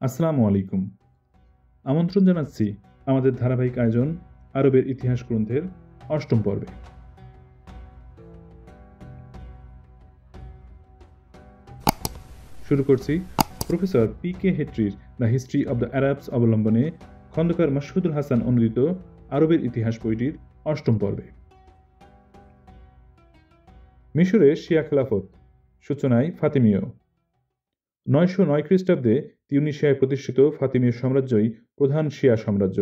আসসালামু আলাইকুম। আমন্ত্রণ জানাচ্ছি আমাদের ধারাবাহিক আয়োজন আরবের ইতিহাস গ্রন্থের অষ্টম পর্বে। শুরু করছি প্রফেসর পি কে হেট্রির the history of the Arabs অবলম্বনে খন্দকার মাসুদুল হাসান অনুদিত আরবের ইতিহাস বইটির অষ্টম পর্বে। মিশরে শিয়া খেলাফত, সূচনায় ফাতিমীয়। 909 খ্রিস্টাব্দে তিউনিসিয়ায় প্রতিষ্ঠিত ফাতিমীয় সাম্রাজ্যই প্রধান শিয়া সাম্রাজ্য।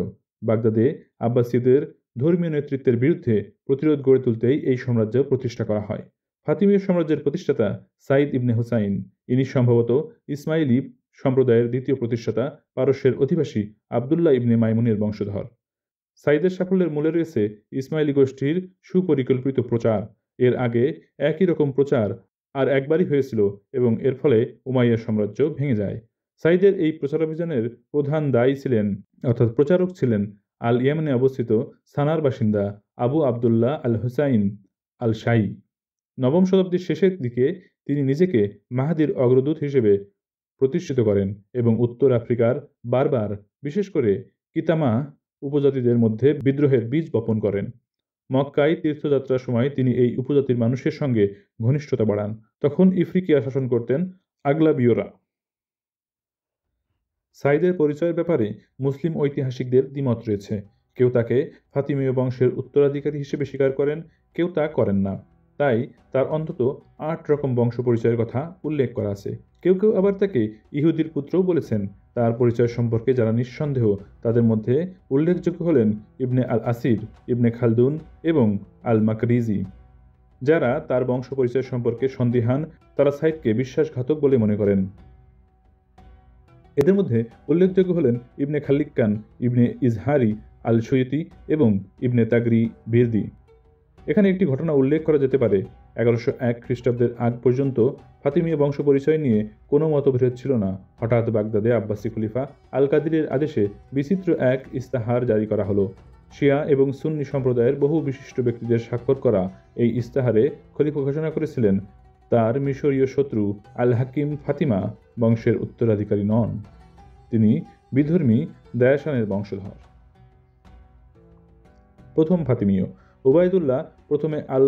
বাগদাদে আব্বাসীয়দের ধর্মীয় নেতৃত্বের বিরুদ্ধে প্রতিরোধ গড়ে তুলতেই এই সাম্রাজ্য প্রতিষ্ঠা করা হয়। ফাতিমীয় সাম্রাজ্যের প্রতিষ্ঠাতা সাইদ ইবনে হুসাইন, ইনি সম্ভবত ইসমাইলি সম্প্রদায়ের দ্বিতীয় প্রতিষ্ঠাতা, পারস্যের অধিবাসী আবদুল্লাহ ইবনে মাইমুনের বংশধর। সাইদের সাফল্যের মূলে রয়েছে ইসমাইলি গোষ্ঠীর সুপরিকল্পিত প্রচার। এর আগে একই রকম প্রচার আর একবারই হয়েছিল এবং এর ফলে উমাইয়া সাম্রাজ্য ভেঙে যায়। সাইদের এই প্রচারাভিযানের প্রধান দায়ী ছিলেন অর্থাৎ প্রচারক ছিলেন আল ইয়েমেনে অবস্থিত সানার বাসিন্দা আবু আবদুল্লাহ আল হুসাইন আল শাই। নবম শতাব্দীর শেষের দিকে তিনি নিজেকে মাহাদির অগ্রদূত হিসেবে প্রতিষ্ঠিত করেন এবং উত্তর আফ্রিকার বারবার, বিশেষ করে কিতামা উপজাতিদের মধ্যে বিদ্রোহের বীজ বপন করেন। মক্কায় তীর্থযাত্রার সময় তিনি এই উপজাতির মানুষের সঙ্গে ঘনিষ্ঠতা বাড়ান। তখন ইফ্রিকিয়া শাসন করতেন আগলাবীয়রা। সাইদের পরিচয়ের ব্যাপারে মুসলিম ঐতিহাসিকদের দ্বিমত রয়েছে। কেউ তাকে ফাতিমীয় বংশের উত্তরাধিকারী হিসেবে স্বীকার করেন, কেউ তা করেন না। তাই তার অন্তত 8 রকম বংশ পরিচয়ের কথা উল্লেখ করা আছে। কেউ কেউ আবার তাকে ইহুদির পুত্রও বলেছেন। তার পরিচয় সম্পর্কে যারা নিঃসন্দেহ তাদের মধ্যে উল্লেখযোগ্য হলেন ইবনে আল আসির, ইবনে খালদুন এবং আল মাকরিজি। যারা তার বংশ পরিচয় সম্পর্কে সন্দিহান তারা সাইদকে বিশ্বাসঘাতক বলে মনে করেন। এদের মধ্যে উল্লেখযোগ্য হলেন ইবনে খাল্লিকান, ইবনে ইজহারি আল সৈয়তি এবং ইবনে তাগরি বিরদি। এখানে একটি ঘটনা উল্লেখ করা যেতে পারে। 1101 খ্রিস্টাব্দের আগ পর্যন্ত ফাতিমীয় বংশ পরিচয় নিয়ে কোনো মতভেদ ছিল না। হঠাৎ বাগদাদে আব্বাসি খলিফা আল কাদিরের আদেশে বিচিত্র এক ইস্তাহার জারি করা হলো। শিয়া এবং সুন্নি সম্প্রদায়ের বহু বিশিষ্ট ব্যক্তিদের স্বাক্ষর করা এই ইস্তাহারে খলিফা ঘোষণা করেছিলেন তার মিশরীয় শত্রু আল হাকিম ফাতিমা বংশের উত্তরাধিকারী নন। তিনি বিধর্মী দায়াসানের বংশধর। প্রথম ফাতিমীয় ওবায়দুল্লাহ প্রথমে আল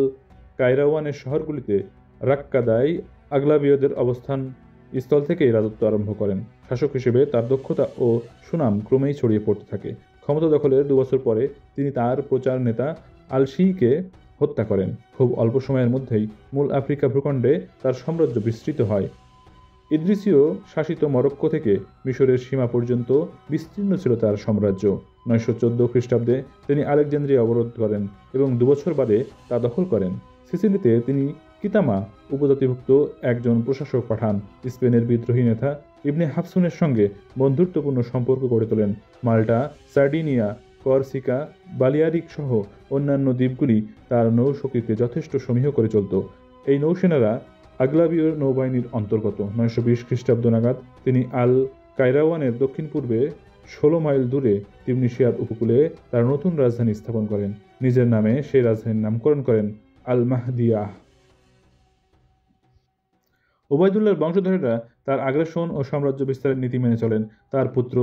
কায়রাওয়ানের শহরগুলিতে রাক্কাদায় আগলাবীয়দের অবস্থান স্থল থেকেই রাজত্ব আরম্ভ করেন। শাসক হিসেবে তার দক্ষতা ও সুনাম ক্রমেই ছড়িয়ে পড়তে থাকে। ক্ষমতা দখলের 2 বছর পরে তিনি তার প্রচার নেতা আল শিইকে হত্যা করেন। খুব অল্প সময়ের মধ্যেই মূল আফ্রিকা ভূখণ্ডে তার সাম্রাজ্য বিস্তৃত হয়। ইদ্রিসীয় শাসিত মরক্কো থেকে মিশরের সীমা পর্যন্ত বিস্তীর্ণ ছিল তার সাম্রাজ্য। 914 খ্রিস্টাব্দে তিনি আলেকজান্দ্রিয়া অবরোধ করেন এবং 2 বছর বাদে তা দখল করেন। সিসিলিতে তিনি কিতামা উপজাতিভুক্ত একজন প্রশাসক পাঠান। স্পেনের বিদ্রোহী নেতা ইবনে হাফসুনের সঙ্গে বন্ধুত্বপূর্ণ সম্পর্ক গড়ে তোলেন। মাল্টা, সার্ডিনিয়া, করসিকা, বালিয়ারিক সহ অন্যান্য দ্বীপগুলি তার নৌশক্তিতে যথেষ্ট সমীহ করে চলত। এই নৌসেনারা আগলাবীয় নৌবাহিনীর অন্তর্গত। 920 খ্রিস্টাব্দ নাগাদ তিনি আল কায়রাওয়ানের দক্ষিণ পূর্বে 16 মাইল দূরে তিউনিসিয়ার উপকূলে তার নতুন রাজধানী স্থাপন করেন। নিজের নামে সেই রাজধানীর নামকরণ করেন আল মাহদিয়াহ। ওবায়দুল্লাহর বংশধরেরা তার আগ্রাসন ও সাম্রাজ্য বিস্তারের নীতি মেনে চলেন। তার পুত্র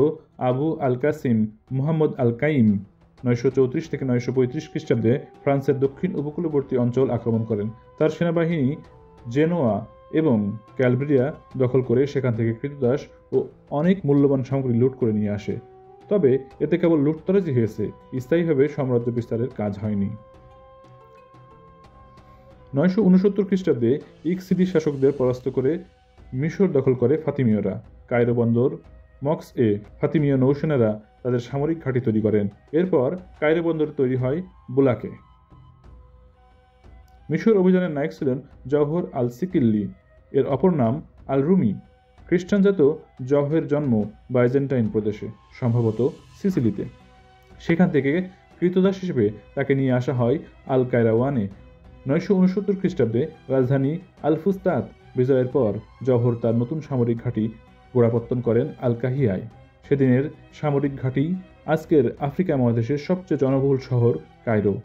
আবু আল কাসিম মুহাম্মদ আল কাইম 934 থেকে 935 খ্রিস্টাব্দে ফ্রান্সের দক্ষিণ উপকূলবর্তী অঞ্চল আক্রমণ করেন। তার সেনাবাহিনী জেনোয়া এবং ক্যালব্রিয়া দখল করে সেখান থেকে কৃতদাস ও অনেক মূল্যবান সামগ্রী লুট করে নিয়ে আসে। তবে এতে কেবল লুটতরাজি হয়েছে, স্থায়ীভাবে সাম্রাজ্য বিস্তারের কাজ হয়নি। 969 খ্রিস্টাব্দে ইকসিদি শাসকদের পরাস্ত করে মিশর দখল করে ফাতিমীয়রা। কায়রো বন্দর মক্স এ ফাতিমীয় নৌসেনারা তাদের সামরিক ঘাঁটি তৈরি করেন। এরপর কায়রো বন্দর তৈরি হয় বুলাকে। মিশর অভিযানের নায়ক ছিলেন জওহর আল সিকিল্লি, এর অপর নাম আল রুমি। খ্রিস্টানজাত জওহরের জন্ম বাইজেন্টাইন প্রদেশে, সম্ভবত সিসিলিতে। সেখান থেকে কৃতদাস হিসেবে তাকে নিয়ে আসা হয় আল কায়রাওয়ানে। 969 খ্রিস্টাব্দে রাজধানী আল ফুস্তাত বিজয়ের পর জওহর তার নতুন সামরিক ঘাঁটি গোড়াপত্তন করেন আল কাহিয়ায়। সেদিনের সামরিক ঘাঁটি আজকের আফ্রিকা মহাদেশের সবচেয়ে জনবহুল শহর কায়রো।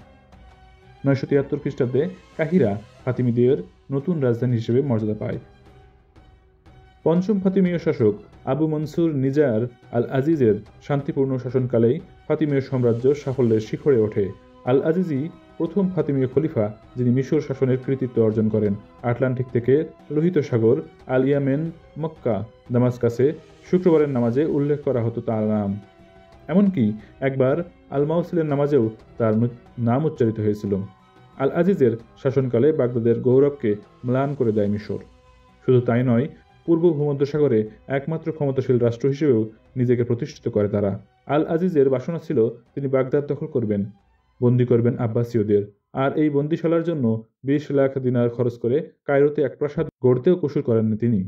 973 খ্রিস্টাব্দে কাহিরা ফাতিমিদের নতুন রাজধানী হিসেবে মর্যাদা পায়। পঞ্চম ফাতিমীয় শাসক আবু মনসুর নিজার আল আজিজের শান্তিপূর্ণ শাসনকালেই ফাতিমীয় সাম্রাজ্য সাফল্যের শিখরে ওঠে। আল আজিজি প্রথম ফাতিমীয় খলিফা, যিনি মিশর শাসনের কৃতিত্ব অর্জন করেন। আটলান্টিক থেকে লোহিত সাগর, আল ইয়ামেন, মক্কা, দামাস্কাসে শুক্রবারের নামাজে উল্লেখ করা হতো তার নাম। এমনকি একবার আল মাউসিলের নামাজেও তার নাম উচ্চারিত হয়েছিল। আল আজিজের শাসনকালে বাগদাদের গৌরবকে ম্লান করে দেয় মিশর। শুধু তাই নয়, পূর্ব ভূমধ্যসাগরে একমাত্র ক্ষমতাশীল রাষ্ট্র হিসেবেও নিজেকে প্রতিষ্ঠিত করে তারা। আল আজিজের বাসনা ছিল তিনি বাগদাদ দখল করবেন, বন্দী করবেন আব্বাসীয়দের, আর এই বন্দিশালার জন্য 20 লাখ দিনার খরচ করে কায়রোতে এক প্রাসাদ গড়তেও কসুর করেননি তিনি।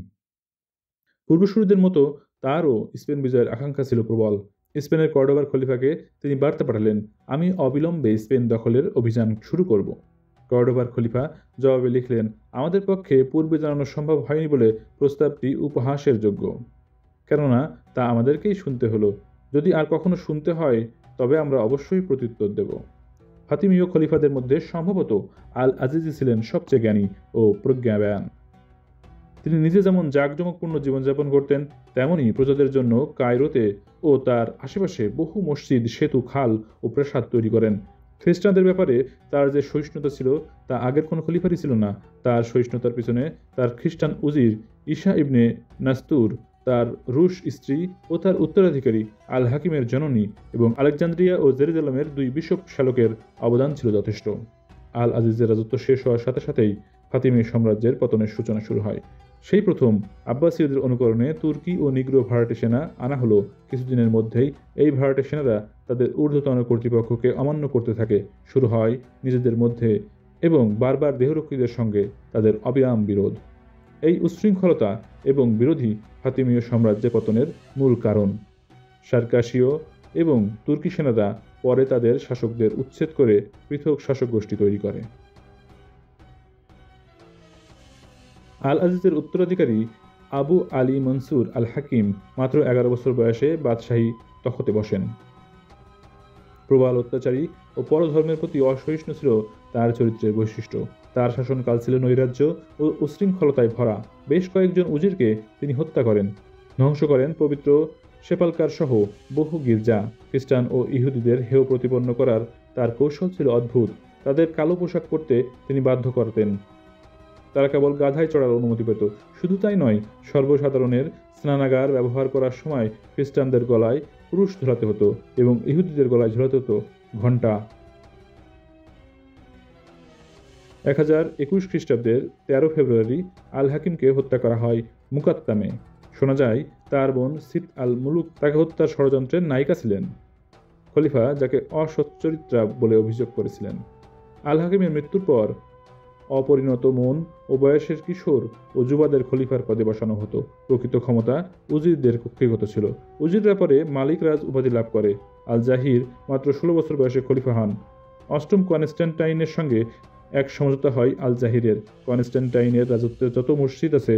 পূর্বসূরিদের মতো তারও স্পেন বিজয়ের আকাঙ্ক্ষা ছিল প্রবল। স্পেনের কর্ডোবার খলিফাকে তিনি বার্তা পাঠালেন, আমি অবিলম্বে স্পেন দখলের অভিযান শুরু করব। কর্ডোবার খলিফা জবাবে লিখলেন, আমাদের পক্ষে পূর্বে জানানো সম্ভব হয়নি বলে প্রস্তাবটি উপহাসের যোগ্য, কেননা তা আমাদেরকেই শুনতে হলো। যদি আর কখনো শুনতে হয় তবে আমরা অবশ্যই প্রত্যুত্তর দেব। ফাতিমীয় খলিফাদের মধ্যে সম্ভবত আল আজিজি ছিলেন সবচেয়ে জ্ঞানী ও প্রজ্ঞাবান। তিনি নিজে যেমন জাঁকজমকপূর্ণ জীবনযাপন করতেন, তেমনই প্রজাদের জন্য কায়রোতে ও তার আশেপাশে বহু মসজিদ, সেতু, খাল ও প্রাসাদ তৈরি করেন। খ্রিস্টানদের ব্যাপারে তার যে সহিষ্ণুতা ছিল তা আগের কোনো খলিফারই ছিল না। তার সহিষ্ণুতার পিছনে তার খ্রিস্টান উজির ঈসা ইবনে নাস্তুর, তার রুশ স্ত্রী ও তার উত্তরাধিকারী আল হাকিমের জননী এবং আলেকজান্দ্রিয়া ও জেরুজালেমের 2 বিশপ শালকের অবদান ছিল যথেষ্ট। আল আজিজের রাজত্ব শেষ হওয়ার সাথে সাথেই ফাতিমি সাম্রাজ্যের পতনের সূচনা শুরু হয়। সেই প্রথম আব্বাসীয়দের অনুকরণে তুর্কি ও নিগ্রো ভাড়াটে সেনা আনা হলো। কিছুদিনের মধ্যেই এই ভাড়াটে সেনারা তাদের ঊর্ধ্বতন কর্তৃপক্ষকে অমান্য করতে থাকে। শুরু হয় নিজেদের মধ্যে এবং বারবার দেহরক্ষীদের সঙ্গে তাদের অবিরাম বিরোধ। এই উচ্ছৃঙ্খলতা এবং বিরোধী ফাতিমীয় সাম্রাজ্যের পতনের মূল কারণ। সার্কাসীয় এবং তুর্কি সেনারা পরে তাদের শাসকদের উচ্ছেদ করে পৃথক শাসক গোষ্ঠী তৈরি করে। আল আজিজের উত্তরাধিকারী আবু আলী মনসুর আল হাকিম মাত্র 11 বছর বয়সে বাদশাহী তখতে বসেন। প্রবল অত্যাচারী ও পরধর্মের প্রতি অসহিষ্ণু ছিল তার চরিত্রের বৈশিষ্ট্য। তার শাসনকাল ছিল নৈরাজ্য ও উশৃঙ্খলতায় ভরা। বেশ কয়েকজন উজিরকে তিনি হত্যা করেন, ধ্বংস করেন পবিত্র সেপালকার সহ বহু গির্জা। খ্রিস্টান ও ইহুদিদের হেয় প্রতিপন্ন করার তার কৌশল ছিল অদ্ভুত। তাদের কালো পোশাক পরতে তিনি বাধ্য করতেন। তারা কেবল গাধায় চড়ার অনুমতি পেত। শুধু তাই নয়, সর্বসাধারণের স্নানাগার ব্যবহার করার সময় খ্রিস্টানদের গলায় ক্রুশ ঝোলাতে হতো এবং ইহুদিদের গলায় ঝোলাতে হতো ঘণ্টা। 1021 খ্রিস্টাব্দের 13 ফেব্রুয়ারি আল হাকিমকে হত্যা করা হয় মুকাত্তামে। শোনা যায় তার বোন সিত আল মুলুক তাকে হত্যার ষড়যন্ত্রের নায়িকা ছিলেন। খলিফা যাকে অসচ্চরিত্রা বলে অভিযোগ করেছিলেন। আল হাকিমের মৃত্যুর পর অপরিণত মন ও বয়সের কিশোর ও যুবাদের খলিফার পদে বসানো হতো। প্রকৃত ক্ষমতা উজিরদের কক্ষিগত ছিল। উজিররা পরে মালিক রাজ উপাধি লাভ করে। আল জাহির মাত্র 16 বছর বয়সে খলিফা হন। অষ্টম কনস্ট্যান্টাইনের সঙ্গে এক সমঝোতা হয় আল জাহিরের। কনস্ট্যান্টাইনের রাজত্বের যত মসজিদ আছে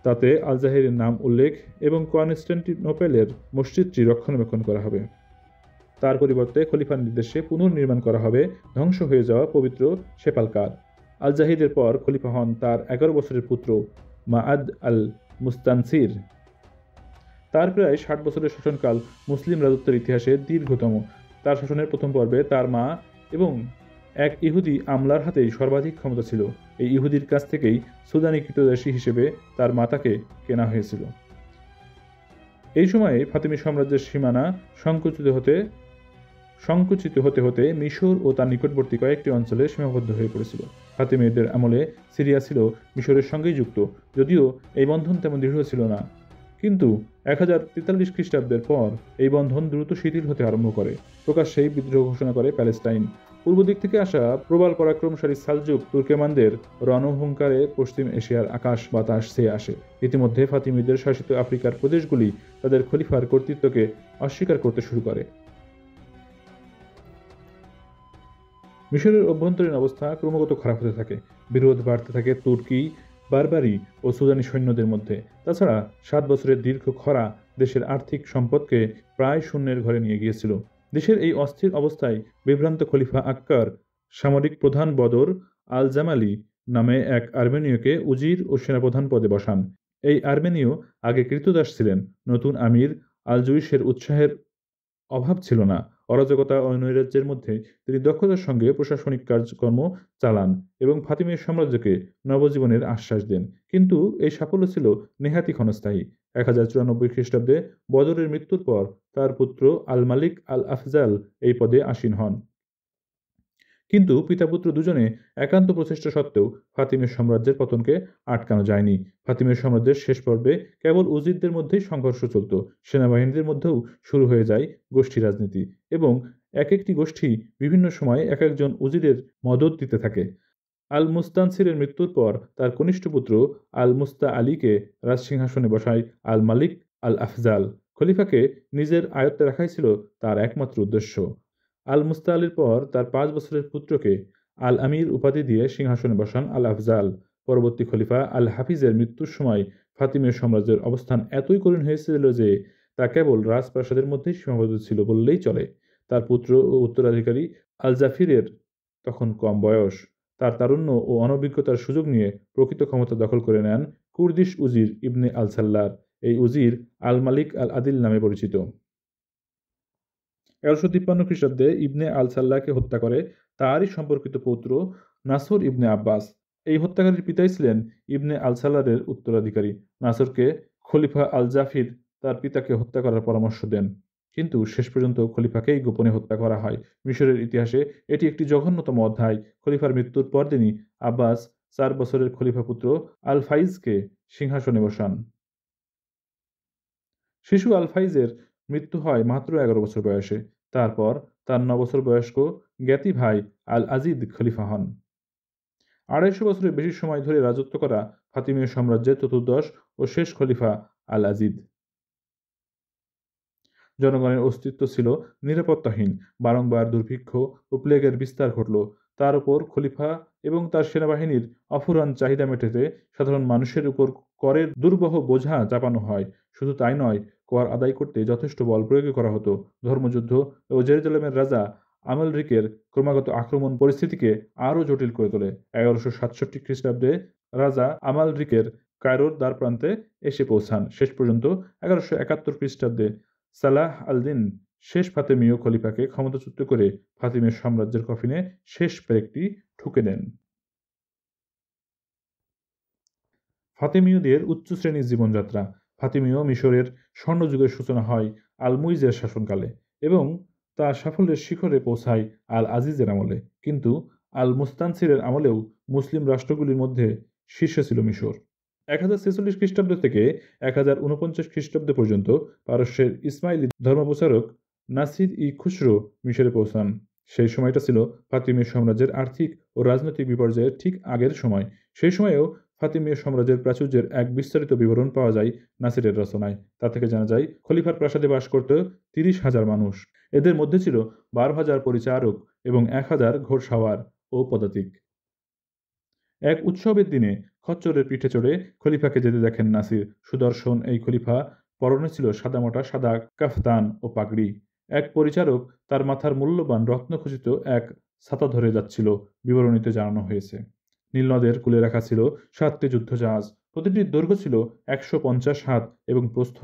তাতে আল জাহিরের নাম উল্লেখ এবং কনস্ট্যান্টিনোপেলের মসজিদটি রক্ষণাবেক্ষণ করা হবে। তার পরিবর্তে খলিফার নির্দেশে পুনর্নির্মাণ করা হবে ধ্বংস হয়ে যাওয়া পবিত্র সেপালকার। আল জাহিদের পর খলিফা হন তার 11 বছরের পুত্র মাআদ আল মুস্তানসির। তার প্রায় 60 বছরের শাসনকাল মুসলিম রাজত্বের ইতিহাসে দীর্ঘতম। তার শাসনের প্রথম পর্বে তার মা এবং এক ইহুদি আমলার হাতেই সর্বাধিক ক্ষমতা ছিল। এই ইহুদির কাছ থেকেই সুদানি কৃতদাসী হিসেবে তার মাতাকে কেনা হয়েছিল। এই সময়ে ফাতিমি সাম্রাজ্যের সীমানা সংকুচিত হতে হতে মিশর ও তার নিকটবর্তী কয়েকটি অঞ্চলে সীমাবদ্ধ হয়ে পড়েছিল। ফাতিমিদের আমলে সিরিয়া ছিল মিশরের সঙ্গেই যুক্ত, যদিও এই বন্ধন তেমন দৃঢ় ছিল না। কিন্তু 1043 খ্রিস্টাব্দের পর এই বন্ধন দ্রুত শিথিল হতে আরম্ভ করে। প্রকাশ্যেই বিদ্রোহ ঘোষণা করে প্যালেস্টাইন। পূর্ব দিক থেকে আসা প্রবল পরাক্রমশালী সালজুক তুর্কেমানদের রণহুঙ্কারে পশ্চিম এশিয়ার আকাশ বাতাস ছেয়ে আসে। ইতিমধ্যে ফাতিমিদের শাসিত আফ্রিকার প্রদেশগুলি তাদের খলিফার কর্তৃত্বকে অস্বীকার করতে শুরু করে। মিশরের অভ্যন্তরীণ অবস্থা ক্রমাগত খারাপ হতে থাকে। বিরোধ বাড়তে থাকে তুর্কি, বারবারি ও সুদানি সৈন্যদের মধ্যে। তাছাড়া 7 বছরের দীর্ঘ খরা দেশের আর্থিক সম্পদকে প্রায় শূন্যের ঘরে নিয়ে গিয়েছিল। দেশের এই অস্থির অবস্থায় বিভ্রান্ত খলিফা আক্কার সামরিক প্রধান বদর আল জামালি নামে এক আর্মেনীয়কে উজির ও সেনাপ্রধান পদে বসান। এই আর্মেনীয় আগে কৃতদাস ছিলেন। নতুন আমির আল জুইশের উৎসাহের অভাব ছিল না। অরাজকতা ও নৈরাজ্যের মধ্যে তিনি দক্ষতার সঙ্গে প্রশাসনিক কাজকর্ম চালান এবং ফাতিমীয় সাম্রাজ্যকে নবজীবনের আশ্বাস দেন। কিন্তু এই সাফল্য ছিল নেহাতি ক্ষণস্থায়ী। 1094 খ্রিস্টাব্দে বদরের মৃত্যুর পর তার পুত্র আল মালিক আল আফজাল এই পদে আসীন হন। কিন্তু পিতা-পুত্র দুজনে একান্ত প্রচেষ্টা সত্ত্বেও ফাতিমীয় সাম্রাজ্যের পতনকে আটকানো যায়নি। ফাতিমীয় সাম্রাজ্যের শেষ পর্বে কেবল উজিরদের মধ্যেই সংঘর্ষ চলত। সেনাবাহিনীদের মধ্যেও শুরু হয়ে যায় গোষ্ঠী রাজনীতি এবং এক একটি গোষ্ঠী বিভিন্ন সময়ে এক একজন উজিরের মদদ দিতে থাকে। আল মুস্তানসিরের মৃত্যুর পর তার কনিষ্ঠ পুত্র আল মুস্তা আলীকে রাজসিংহাসনে বসায় আল মালিক আল আফজাল। খলিফাকে নিজের আয়ত্তে রাখাই ছিল তার একমাত্র উদ্দেশ্য। আল মুস্তা আলীর পর তার 5 বছরের পুত্রকে আল আমির উপাধি দিয়ে সিংহাসনে বসান আল আফজাল। পরবর্তী খলিফা আল হাফিজের মৃত্যুর সময় ফাতিমীয় সাম্রাজ্যের অবস্থান এতই করুণ হয়েছিল যে তা কেবল রাজপ্রাসাদের মধ্যেই সীমাবদ্ধ ছিল বললেই চলে। তার পুত্র ও উত্তরাধিকারী আল জাফিরের তখন কম বয়স। তার তারুণ্য ও অনভিজ্ঞতার সুযোগ নিয়ে প্রকৃত ক্ষমতা দখল করে নেন কুর্দিশ উজির ইবনে আল সাল্লার। এই উজির আল মালিক আল আদিল নামে পরিচিত। 1153 খ্রিস্টাব্দে ইবনে আল সাল্লাহকে হত্যা করে তারই সম্পর্কিত পৌত্র নাসর ইবনে আব্বাস। এই হত্যাকারীর পিতাই ছিলেন ইবনে আল সাল্লারের উত্তরাধিকারী। নাসরকে খলিফা আল জাফির তার পিতাকে হত্যা করার পরামর্শ দেন, কিন্তু শেষ পর্যন্ত খলিফাকেই গোপনে হত্যা করা হয়। মিশরের ইতিহাসে এটি একটি জঘন্যতম অধ্যায়। খলিফার মৃত্যুর পরদিনই আব্বাস 4 বছরের খলিফা পুত্র আল ফাইজকে সিংহাসনে বসান। শিশু আল ফাইজের মৃত্যু হয় মাত্র 11 বছর বয়সে। তারপর তার 9 বছর বয়স্ক জ্ঞাতি ভাই আল আজিদ খলিফা হন। 250 বছরের বেশি সময় ধরে রাজত্ব করা ফাতিমীয় সাম্রাজ্যের চতুর্দশ ও শেষ খলিফা আল আজিদ। জনগণের অস্তিত্ব ছিল নিরাপত্তাহীন। বারংবার দুর্ভিক্ষ ও প্লেগের বিস্তার ঘটল। তার উপর খলিফা এবং তার সেনাবাহিনীর অফুরান চাহিদা মেটাতে সাধারণ মানুষের উপর করের দুর্বহ বোঝা চাপানো হয়। শুধু তাই নয়, কর আদায় করতে যথেষ্ট বল প্রয়োগ করা হতো। ধর্মযুদ্ধ ও জেরুজালেমের রাজা আমালরিকের ক্রমাগত আক্রমণ পরিস্থিতিকে আরও জটিল করে তোলে। 1167 খ্রিস্টাব্দে রাজা আমালরিকের কায়রোর দ্বারপ্রান্তে এসে পৌঁছান। শেষ পর্যন্ত 1171 খ্রিস্টাব্দে সালাহ আল-দিন শেষ ফাতেমীয় খলিফাকে ক্ষমতাচ্যুত করে ফাতিমীয় সাম্রাজ্যের কফিনে শেষ পেরেকটি ঠুকে দেন। ফাতেমীয়দের উচ্চ শ্রেণীর জীবনযাত্রা। ফাতিমীয় মিশরের স্বর্ণযুগের সূচনা হয় আল-মুইজের শাসনকালে এবং তা সাফল্যের শিখরে পৌঁছায় আল আজিজের আমলে। কিন্তু আল মুস্তানসিরের আমলেও মুসলিম রাষ্ট্রগুলির মধ্যে শীর্ষে ছিল মিশর। 1046 খ্রিস্টাব্দ থেকে 1049 খ্রিস্টাব্দ পর্যন্ত পারস্যের ইসমাইলি ধর্মপ্রচারক নাসির ই খুসরো মিশরে পৌঁছান। সেই সময়টা ছিল ফাতিমীয় সাম্রাজ্যের আর্থিক ও রাজনৈতিক বিপর্যয়ের ঠিক আগের সময়। সেই সময়েও ফাতিমীয় সাম্রাজ্যের প্রাচুর্যের এক বিস্তারিত বিবরণ পাওয়া যায় নাসিরের রচনায়। তা থেকে জানা যায় খলিফার প্রাসাদে বাস করত 30,000 মানুষ। এদের মধ্যে ছিল 12,000 পরিচারক এবং 1,000 ঘোড়সাওয়ার ও পদাতিক। এক উৎসবের দিনে খচ্চরের পিঠে চড়ে খলিফাকে যেতে দেখেন নাসির। সুদর্শন এই খলিফা পরনে ছিল সাদামাটা সাদা কাফতান ও পাগড়ি। এক পরিচারক তার মাথার মূল্যবান রত্নখচিত এক ছাতা ধরে যাচ্ছিল। বিবরণীতে জানানো হয়েছে, নীলনদের কূলে রাখা ছিল 7টি যুদ্ধজাহাজ। প্রতিটির দৈর্ঘ্য ছিল 150 হাত এবং প্রস্থ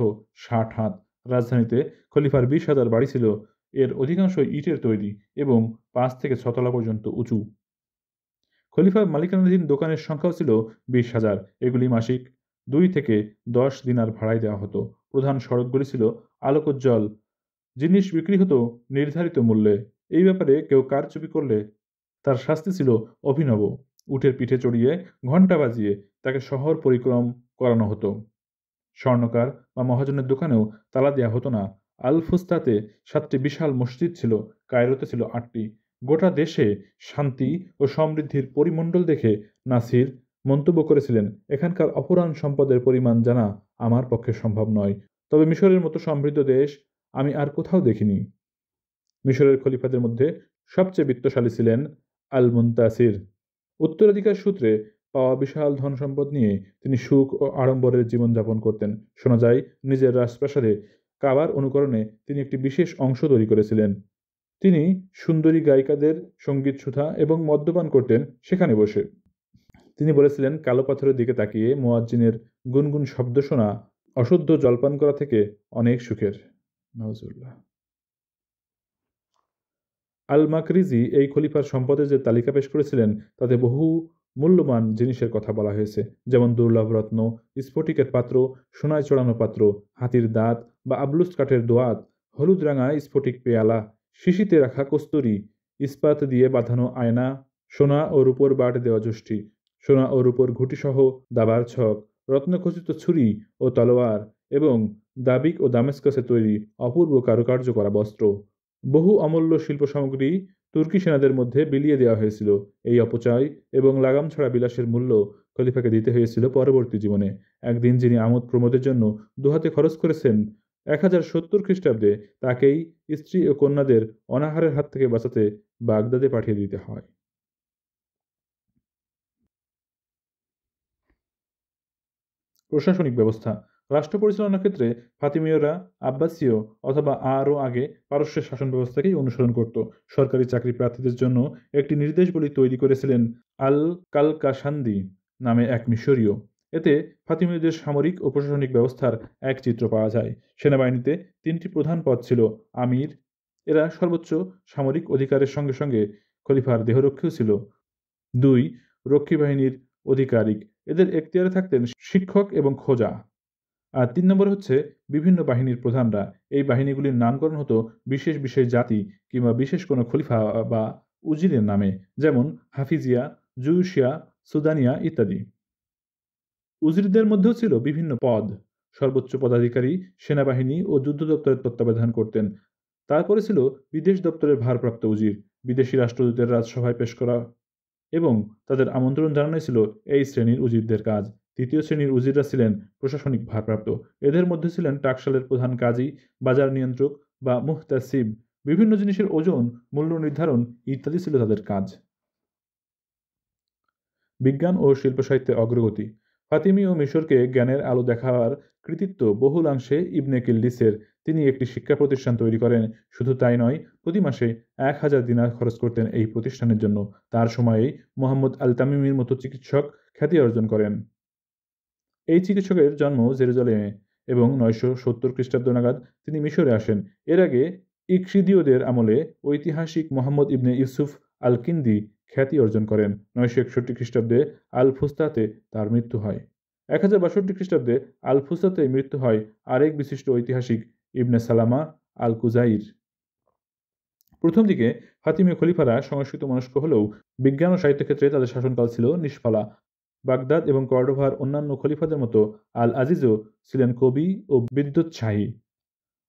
60 হাত। রাজধানীতে খলিফার 20,000 বাড়ি ছিল। এর অধিকাংশই ইটের তৈরি এবং 5 থেকে 6 তলা পর্যন্ত উঁচু। খলিফার মালিকানাধীন দোকানের সংখ্যাও ছিল 20,000। এগুলি মাসিক 2 থেকে 10 দিনার ভাড়ায় দেওয়া হতো। প্রধান সড়কগুলি ছিল আলোকোজ্জ্বল। জিনিস বিক্রি হতো নির্ধারিত মূল্যে। এই ব্যাপারে কেউ কারচুপি করলে তার শাস্তি ছিল অভিনব। উটের পিঠে চড়িয়ে ঘণ্টা বাজিয়ে তাকে শহর পরিক্রম করানো হতো। স্বর্ণকার বা মহাজনের দোকানেও তালা দেওয়া হতো না। আল ফুস্তাতে 7টি বিশাল মসজিদ ছিল। কায়রোতে ছিল 8টি। গোটা দেশে শান্তি ও সমৃদ্ধির পরিমণ্ডল দেখে নাসির মন্তব্য করেছিলেন, এখানকার অপরাণ সম্পদের পরিমাণ জানা আমার পক্ষে সম্ভব নয়, তবে মিশরের মতো সমৃদ্ধ দেশ আমি আর কোথাও দেখিনি। মিশরের খলিফাদের মধ্যে সবচেয়ে বিত্তশালী ছিলেন আল মুনতাসির। উত্তরাধিকার সূত্রে পাওয়া বিশাল ধনসম্পদ নিয়ে তিনি সুখ ও আড়ম্বরের জীবনযাপন করতেন। শোনা যায় নিজের রাজপ্রাসাদে কাবার অনুকরণে তিনি একটি বিশেষ অংশ তৈরি করেছিলেন। তিনি সুন্দরী গায়িকাদের সঙ্গীত সুধা এবং মদ্যপান করতেন সেখানে বসে। তিনি বলেছিলেন, কালো পাথরের দিকে তাকিয়ে মুয়াজ্জিনের গুনগুন শব্দ শোনা অশুদ্ধ জলপান করা থেকে অনেক সুখের। নাউজুবিল্লাহ। আল মাকরিজি এই খলিফার সম্পদের যে তালিকা পেশ করেছিলেন তাতে বহু মূল্যবান জিনিসের কথা বলা হয়েছে, যেমন দুর্লভ রত্ন, স্ফটিকের পাত্র, সোনায় চড়ানো পাত্র, হাতির দাঁত বা আবলুস কাঠের দোয়াত, হলুদ রাঙা স্ফটিক পেয়ালা, শিশিতে রাখা কস্তুরি, ইস্পাত দিয়ে বাঁধানো আয়না, সোনা ও রূপোর বাট দেওয়া যষ্টি, সোনা ও রূপোর ঘুঁটিসহ দাবার ছক, রত্নখচিত ছুরি ও তলোয়ার এবং দাবিক ও দামেস্কাসে তৈরি অপূর্ব কারুকার্য করা বস্ত্র। বহু অমূল্য শিল্প সামগ্রী তুর্কি সেনাদের মধ্যে বিলিয়ে দেওয়া হয়েছিল। এই অপচয় এবং লাগাম ছাড়া বিলাসের মূল্য খলিফাকে দিতে হয়েছিল পরবর্তী জীবনে। একদিন যিনি আমোদ প্রমোদের জন্য দুহাতে খরচ করেছেন 1070 খ্রিস্টাব্দে, তাকেই স্ত্রী ও কন্যাদের অনাহারের হাত থেকে বাঁচাতে বাগদাদে পাঠিয়ে দিতে হয়। প্রশাসনিক ব্যবস্থা। রাষ্ট্র পরিচালনার ক্ষেত্রে ফাতিমীয়রা আব্বাসীয় অথবা আরও আগে পারস্যের শাসন ব্যবস্থাকেই অনুসরণ করত। সরকারি চাকরি প্রার্থীদের জন্য একটি নির্দেশবলী তৈরি করেছিলেন আল কালকাসান্দি নামে এক মিশরীয়। এতে ফাতিমীয়দের সামরিক ও প্রশাসনিক ব্যবস্থার এক চিত্র পাওয়া যায়। সেনাবাহিনীতে 3টি প্রধান পদ ছিল আমির। এরা সর্বোচ্চ সামরিক অধিকারের সঙ্গে সঙ্গে খলিফার দেহরক্ষীও ছিল। 2. রক্ষী বাহিনীর আধিকারিক। এদের এখতিয়ারে থাকতেন শিক্ষক এবং খোজা। আর 3 নম্বরে হচ্ছে বিভিন্ন বাহিনীর প্রধানরা। এই বাহিনীগুলির নামকরণ হতো বিশেষ বিশেষ জাতি কিংবা বিশেষ কোনো খলিফা বা উজিরের নামে, যেমন হাফিজিয়া, জুয়ুশিয়া, সুদানিয়া ইত্যাদি। উজিরদের মধ্যেও ছিল বিভিন্ন পদ। সর্বোচ্চ পদাধিকারী সেনাবাহিনী ও যুদ্ধ দপ্তরের তত্ত্বাবধান করতেন। তারপরে ছিল বিদেশ দপ্তরের ভারপ্রাপ্ত উজির। বিদেশি রাষ্ট্রদূতের রাজসভায় পেশ করা এবং তাদের আমন্ত্রণ জানানোই ছিল এই শ্রেণীর উজিরদের কাজ। 3য় শ্রেণীর উজিররা ছিলেন প্রশাসনিক ভারপ্রাপ্ত। এদের মধ্যে ছিলেন টাকশালের প্রধান কাজী, বাজার নিয়ন্ত্রক বা মুহতাসিব। বিভিন্ন জিনিসের ওজন, মূল্য নির্ধারণ ইত্যাদি ছিল তাদের কাজ। বিজ্ঞান ও শিল্প সাহিত্যে অগ্রগতি। ফাতিমি ও মিশরকে জ্ঞানের আলো দেখাবার কৃতিত্ব বহুলাংশে ইবনে কিলদিসের। তিনি একটি শিক্ষা প্রতিষ্ঠান তৈরি করেন। শুধু তাই নয়, প্রতি মাসে 1000 দিনার খরচ করতেন এই প্রতিষ্ঠানের জন্য। তার সময়েই মোহাম্মদ আল তামিমির মতো চিকিৎসক খ্যাতি অর্জন করেন। এই চিকিৎসকের জন্ম জেরুজালেমে এবং 970 খ্রিস্টাব্দ নাগাদ তিনি মিশরে আসেন। এর আগে ইকশিদীয়দের আমলে ঐতিহাসিক মোহাম্মদ ইবনে ইউসুফ আল কিন্দি খ্যাতি অর্জন করেন। 961 খ্রিস্টাব্দে আল ফুস্তাতে তার মৃত্যু হয়। 1062 খ্রিস্টাব্দে আল ফুস্তাতে মৃত্যু হয় আরেক বিশিষ্ট ঐতিহাসিক ইবনে সালামা আল কুজাইর। প্রথম দিকে ফাতিমীয় খলিফারা সংস্কৃত মনস্ক হলেও বিজ্ঞান ও সাহিত্য ক্ষেত্রে তাদের শাসনকাল ছিল নিষ্ফলা। বাগদাদ এবং কর্ডোভার অন্যান্য খলিফাদের মতো আল আজিজও ছিলেন কবি ও বিদ্যোৎসাহী।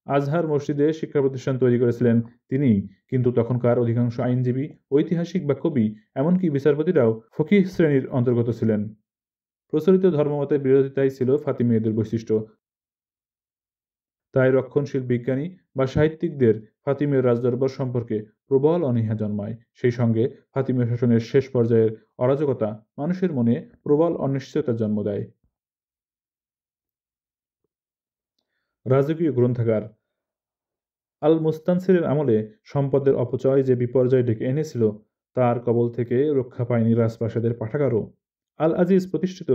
আজহার মসজিদে শিক্ষা প্রতিষ্ঠান তৈরি করেছিলেন তিনি, কিন্তু তখনকার অধিকাংশ আইনজীবী, ঐতিহাসিক বা কবি, এমনকি বিচারপতিরাও ফকিহ শ্রেণীর অন্তর্গত ছিলেন। প্রচলিত ধর্মমতের বিরোধিতাই ছিল ফাতিমীয়দের বৈশিষ্ট্য। তাই রক্ষণশীল বিজ্ঞানী বা সাহিত্যিকদের ফাতিমীয় রাজদরবার সম্পর্কে প্রবল অনীহা জন্মায়। সেই সঙ্গে ফাতিমীয় শাসনের শেষ পর্যায়ের অরাজকতা মানুষের মনে প্রবল অনিশ্চয়তার জন্ম দেয়। রাজকীয় গ্রন্থাগার। আল মুস্তানসিরের আমলে সম্পদের অপচয় যে বিপর্যয় ডেকে এনেছিল, তার কবল থেকে রক্ষা পায়নি রাজপ্রাসাদের পাঠাগারও। আল আজিজ প্রতিষ্ঠিত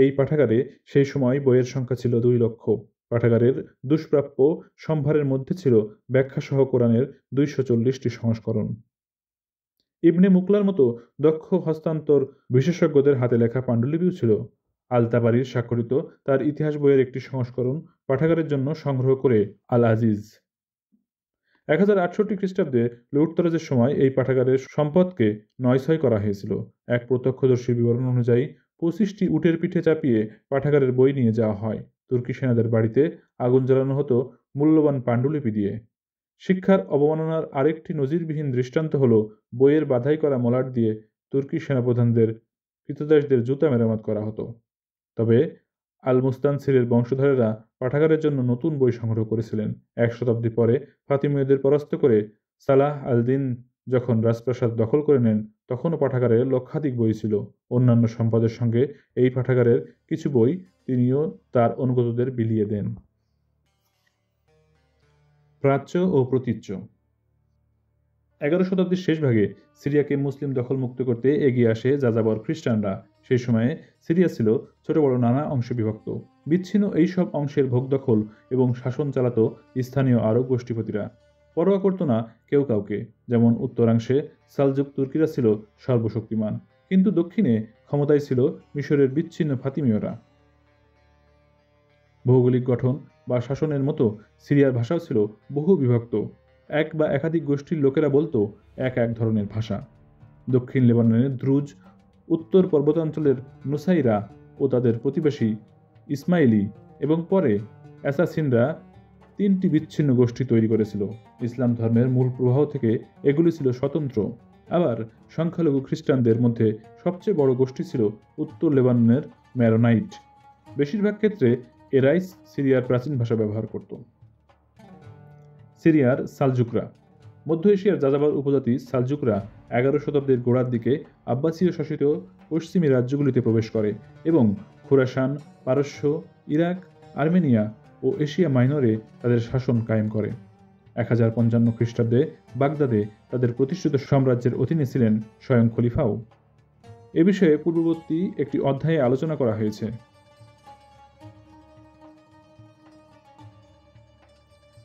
এই পাঠাগারে সেই সময় বইয়ের সংখ্যা ছিল 2 লক্ষ। পাঠাগারের দুষ্প্রাপ্য সম্ভারের মধ্যে ছিল ব্যাখ্যাসহ কোরআনের 240টি সংস্করণ। ইবনে মুকলার মতো দক্ষ হস্তান্তর বিশেষজ্ঞদের হাতে লেখা পাণ্ডুলিপিও ছিল। আল তাবারির স্বাক্ষরিত তার ইতিহাস বইয়ের একটি সংস্করণ পাঠাগারের জন্য সংগ্রহ করে আল আজিজ। 1068 খ্রিস্টাব্দে লুটতরাজের সময় এই পাঠাগারের সম্পদকে নয়ছয় করা হয়েছিল। এক প্রত্যক্ষদর্শীর বিবরণ অনুযায়ী 25টি উটের পিঠে চাপিয়ে পাঠাগারের বই নিয়ে যাওয়া হয়। তুর্কি সেনাদের বাড়িতে আগুন জ্বালানো হতো মূল্যবান পাণ্ডুলিপি দিয়ে। শিক্ষার অবমাননার আরেকটি নজিরবিহীন দৃষ্টান্ত হল বইয়ের বাধাই করা মলাট দিয়ে তুর্কি সেনাপ্রধানদের কৃতদাসদের জুতা মেরামত করা হতো। তবে আল মুস্তানসিরের বংশধরেরা পাঠাগারের জন্য নতুন বই সংগ্রহ করেছিলেন। 1 শতাব্দী পরে ফাতিমীয়দের পরাস্ত করে সালাহ আল-দিন যখন রাজপ্রাসাদ দখল করে নেন, তখনও পাঠাগারে লক্ষাধিক বই ছিল। অন্যান্য সম্পদের সঙ্গে এই পাঠাগারের কিছু বই তিনিও তার অনুগতদের বিলিয়ে দেন। প্রাচ্য ও প্রতীচ্য। 11 শতাব্দীর শেষ ভাগে সিরিয়াকে মুসলিম দখলমুক্ত করতে এগিয়ে আসে যাযাবর খ্রিস্টানরা। সেই সময়ে সিরিয়া ছিল ছোট বড় নানা অংশে বিভক্ত। বিচ্ছিন্ন এই সব অংশের ভোগ দখল এবং শাসন চালাত স্থানীয় আরব গোষ্ঠীপতিরা। পরোয়া করত না কেউ কাউকে। যেমন উত্তরাংশে সালজুক তুর্কিরা ছিল সর্বশক্তিমান, কিন্তু দক্ষিণে ক্ষমতায় ছিল মিশরের বিচ্ছিন্ন ফাতিমীয়রা। ভৌগোলিক গঠন বা শাসনের মতো সিরিয়ার ভাষাও ছিল বহু বিভক্ত। এক বা একাধিক গোষ্ঠীর লোকেরা বলতো এক এক ধরনের ভাষা। দক্ষিণ লেবাননের দ্রুজ, উত্তর পর্বতাঞ্চলের নুসাইরা ও তাদের প্রতিবেশী ইসমাইলি এবং পরে অ্যাসাসিনরা তিনটি বিচ্ছিন্ন গোষ্ঠী তৈরি করেছিল। ইসলাম ধর্মের মূল প্রবাহ থেকে এগুলি ছিল স্বতন্ত্র। আবার সংখ্যালঘু খ্রিস্টানদের মধ্যে সবচেয়ে বড় গোষ্ঠী ছিল উত্তর লেবাননের ম্যারোনাইট। বেশিরভাগ ক্ষেত্রে এরাই সিরিয়ার প্রাচীন ভাষা ব্যবহার করত। সিরিয়ার সালজুকরা। মধ্য এশিয়ার যাযাবর উপজাতি সালজুকরা 11 শতাব্দীর গোড়ার দিকে আব্বাসীয় শাসিত পশ্চিমী রাজ্যগুলিতে প্রবেশ করে এবং খুরাসান, পারস্য, ইরাক, আর্মেনিয়া ও এশিয়া মাইনরে তাদের শাসন কায়েম করে। 1055 খ্রিস্টাব্দে বাগদাদে তাদের প্রতিষ্ঠিত সাম্রাজ্যের অধীনে ছিলেন স্বয়ং খলিফাও। এ বিষয়ে পূর্ববর্তী একটি অধ্যায়ে আলোচনা করা হয়েছে।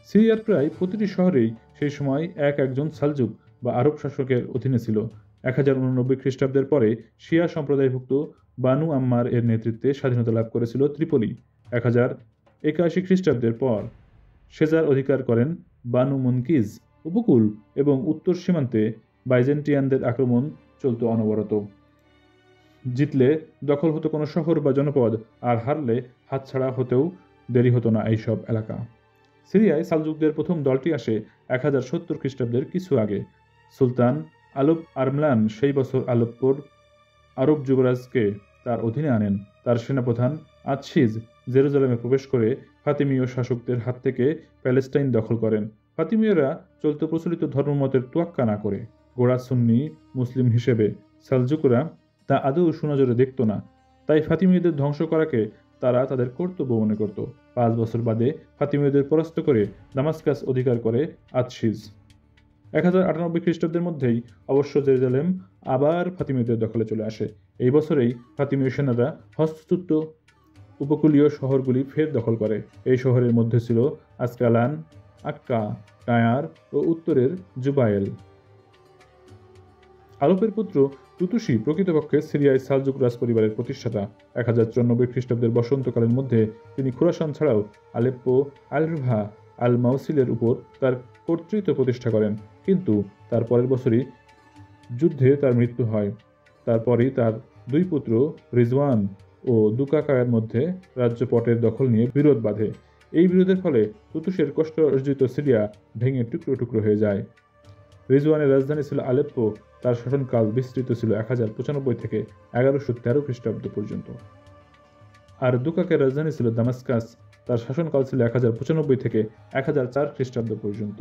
সিরিয়ার প্রায় প্রতিটি শহরেই সেই সময় একজন সালজুক বা আরব শাসকের অধীনে ছিল। 1089 খ্রিস্টাব্দের পরে শিয়া সম্প্রদায়ভুক্ত বানু আম্মার এর নেতৃত্বে স্বাধীনতা লাভ করেছিল ত্রিপলি। 1081 খ্রিস্টাব্দের পর সেজার অধিকার করেন বানু মুনকিজ। উপকূল এবং উত্তর সীমান্তে বাইজেন্টিয়ানদের আক্রমণ চলত অনবরত। জিতলে দখল হতো কোনো শহর বা জনপদ, আর হারলে হাতছাড়া হতেও দেরি হতো না এইসব এলাকা। সিরিয়ায় সালজুকদের প্রথম দলটি আসে 1070 খ্রিস্টাব্দের কিছু আগে। সুলতান আলপ আরমলান সেই বছর আলেপ্পোর আরব যুবরাজকে তার অধীনে আনেন। তার সেনাপ্রধান আতশিজ জেরুজালেমে প্রবেশ করে ফাতিমীয় শাসকদের হাত থেকে প্যালেস্টাইন দখল করেন। ফাতিমীয়রা চলতে প্রচলিত ধর্মমতের তোয়াক্কা না করে গোড়া সুন্নি মুসলিম হিসেবে সালজুকরা তা আদৌ সুনজরে দেখত না। তাই ফাতিমীয়দের ধ্বংস করাকে তারা তাদের কর্তব্য মনে করত। 5 বছর বাদে ফাতিমীয়দের পরাস্ত করে দামাস্কাস অধিকার করে আতশিজ। 1098 খ্রিস্টাব্দের মধ্যেই অবশ্য জেরুজালেম আবার ফাতিমীয়দের দখলে চলে আসে। এই বছরেই ফাতিমীয় সেনারা হস্তচ্যুত উপকূলীয় শহরগুলি ফের দখল করে। এই শহরের মধ্যে ছিল আসকালান, আক্কা, টায়ার ও উত্তরের জুবায়েল। আলপের পুত্র তুতুসি প্রকৃতপক্ষে সিরিয়ায় সালজুক রাজ পরিবারের প্রতিষ্ঠাতা। 1094 খ্রিস্টাব্দের বসন্তকালের মধ্যে তিনি খুরাসান ছাড়াও আলেপ্পো, আল-রুভা, আল-মাউসিলের উপর তার কর্তৃত্ব প্রতিষ্ঠা করেন, কিন্তু তার পরের বছরই যুদ্ধে তার মৃত্যু হয়। তারপরই তার দুই পুত্র রিজওয়ান ও দুকাকায়ের মধ্যে রাজ্যপটের দখল নিয়ে বিরোধ বাধে। এই বিরোধের ফলে তুতুসের কষ্ট অর্জিত সিরিয়া ভেঙে টুকরো টুকরো হয়ে যায়। রিজওয়ানের রাজধানী ছিল আলেপ্পো। তার শাসনকাল বিস্তৃত ছিল 1095 থেকে 1113 খ্রিস্টাব্দ পর্যন্ত। আর দুকাকের রাজধানী ছিল দামাস্কাস। তার শাসনকাল ছিল 1095 থেকে 1004 খ্রিস্টাব্দ পর্যন্ত।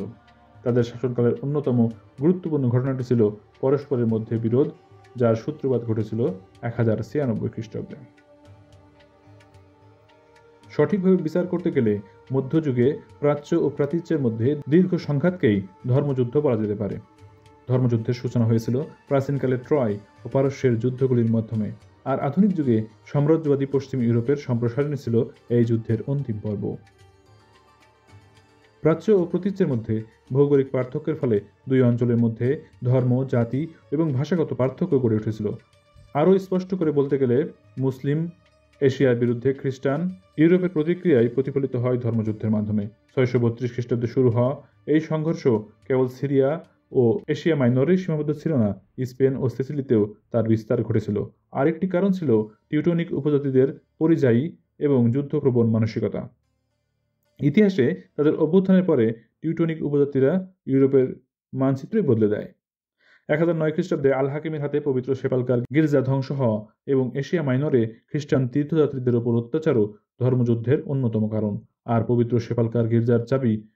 তাদের শাসনকালের অন্যতম গুরুত্বপূর্ণ ঘটনাটি ছিল পরস্পরের মধ্যে বিরোধ, যার সূত্রপাত ঘটেছিল 1096 খ্রিস্টাব্দে। সঠিকভাবে বিচার করতে গেলে মধ্যযুগে প্রাচ্য ও প্রাচ্যের মধ্যে দীর্ঘ সংঘাতকেই ধর্মযুদ্ধ বলা যেতে পারে। ধর্মযুদ্ধের সূচনা হয়েছিল প্রাচীনকালে ট্রয় ও পারস্যের যুদ্ধগুলির মাধ্যমে, আর আধুনিক যুগে সাম্রাজ্যবাদী পশ্চিম ইউরোপের সম্প্রসারণই ছিল এই যুদ্ধের অন্তিম পর্ব। প্রাচ্য ও প্রতীচ্যের মধ্যে ভৌগোলিক পার্থক্যের ফলে দুই অঞ্চলের মধ্যে ধর্ম, জাতি এবং ভাষাগত পার্থক্য গড়ে উঠেছিল। আরও স্পষ্ট করে বলতে গেলে মুসলিম এশিয়ার বিরুদ্ধে খ্রিস্টান ইউরোপের প্রতিক্রিয়ায় প্রতিফলিত হয় ধর্মযুদ্ধের মাধ্যমে। 632 খ্রিস্টাব্দে শুরু হওয়া এই সংঘর্ষ কেবল সিরিয়া ও এশিয়া মাইনরেই সীমাবদ্ধ ছিল না, স্পেন ও সিসিলিতেও তার বিস্তার ঘটেছিল। আরেকটি কারণ ছিল টিউটনিক উপজাতিদের পরিযায়ী এবং যুদ্ধপ্রবণ মানসিকতা। ইতিহাসে তাদের অভ্যুত্থানের পরে টিউটনিক উপজাতিরা ইউরোপের মানচিত্রই বদলে দেয়। 1009 খ্রিস্টাব্দে আল হাকিমের হাতে পবিত্র সেপালকার গির্জা ধ্বংস হওয়া এবং এশিয়া মাইনরে খ্রিস্টান তীর্থযাত্রীদের উপর অত্যাচারও ধর্মযুদ্ধের অন্যতম কারণ। আর পবিত্র সেপালকার গির্জার চাবি